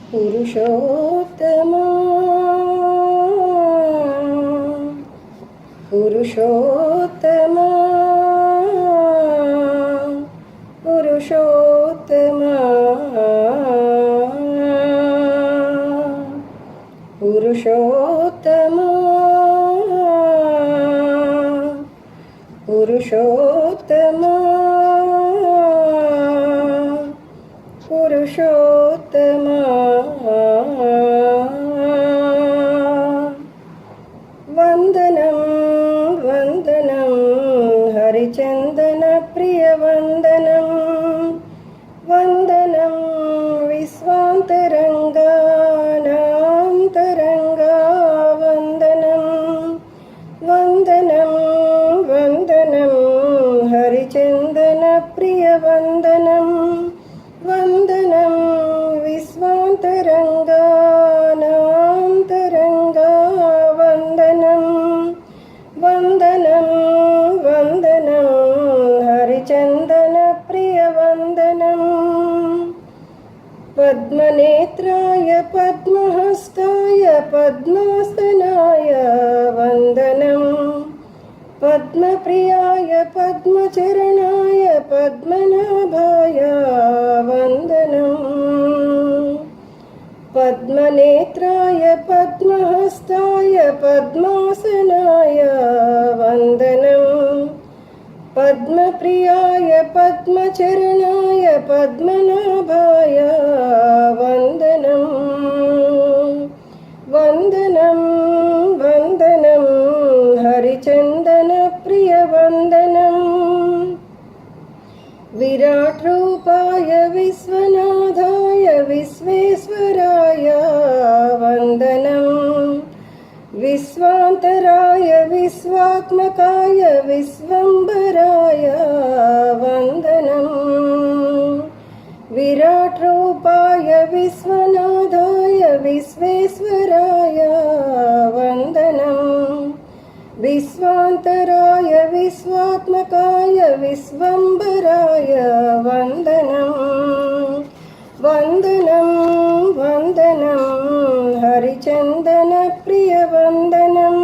పురుషోత్తమా పురుషోత్తమా పురుషోత్తమా పురుషోత్తమా పురుషోత్తమా పురుషోత్తమా వందనం వందనం హరిచందన ప్రియ వందనం వందనం విశ్వాంతరంగానాంతరంగా వందనం వందనం వందనం హరిచందన ప్రియ వందనం వందనం విశ్వాంతరంగానాంతరంగా వందనం వందనం వందనం హరిచందన ప్రియ వందనం పద్మనేత్రాయ పద్మహస్తాయ పద్మాసనాయ వందనం పద్మప్రియాయ పద్మచరణాయ పద్మనాభాయ వందనం పద్మనేత్రాయ పద్మహస్తాయ పద్మాసనాయ వందనం పద్మప్రియాయ పద్మచరణాయ పద్మనాభాయ వందనం వందనం వందనం హరిచందన ప్రియ వందనం విరాట్ రూపాయ విశ్వనాథాయ విశ్వేశ్వరాయ వందనం విశ్వాంతరాయ విశ్వాత్మకాయ విశ్వంబరాయ వందనం విరాట్ రూపాయ విశ్వనాథాయ విశ్వేశ్వరాయ వందనం విశ్వాంతరాయ విశ్వాత్మకాయ విశ్వంబరాయ వందనం వందనం వందనం హరిచందన ప్రియ వందనం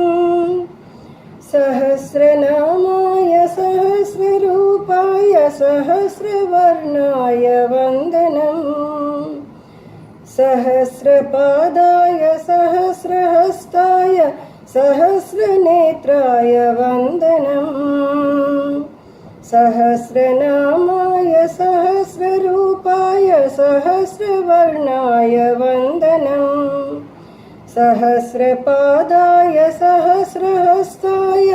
సహస్రనామాయ సహస్రరూపాయ సహస్రవర్ణాయ వందనం సహస్రపాదాయ సహస్రహస్తాయ సహస్రనేత్రాయ వందనం సహస్రనామాయ సహస్రరూపాయ సహస్రవర్ణాయ వందనం సహస్రపాదాయ సహస్రహస్తాయ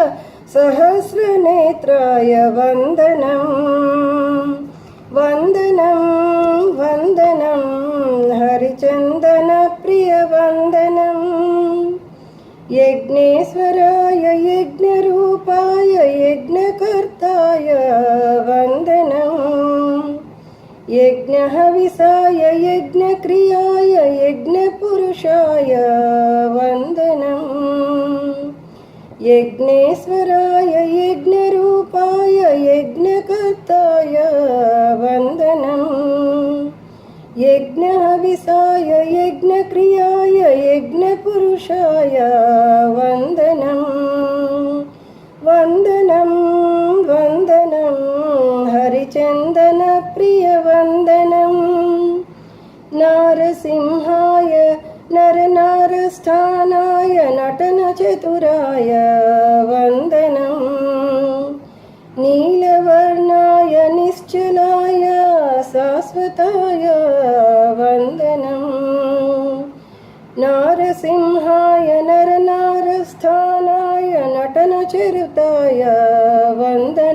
సహస్రనేత్రాయ వందనం వందనం వందనం హరిచందన ప్రియ వందనం యజ్ఞేశ్వరాయ యజ్ఞరూపాయ యజ్ఞకర్తాయ వందనం యజ్ఞహవిసాయ యజ్ఞక్రియాయ యజ్ఞపురుషాయ వందనం యజ్ఞేశ్వరాయ యజ్ఞరూపాయ యజ్ఞకర్తాయ వందనం యజ్ఞహవిసాయ యజ్ఞక్రియాయ యజ్ఞపురుషాయ వందనం వందనం వందనం హరిచందన ప్రియ వందనం నారసింహాయ నరనారస్థానాయ నటన చతురాయ వందనం నీలవర్ణాయ నిశ్చలాయ శాశ్వతాయ వందనం నారసింహాయ నరనారస్థానాయ నటనచరితాయ వందనం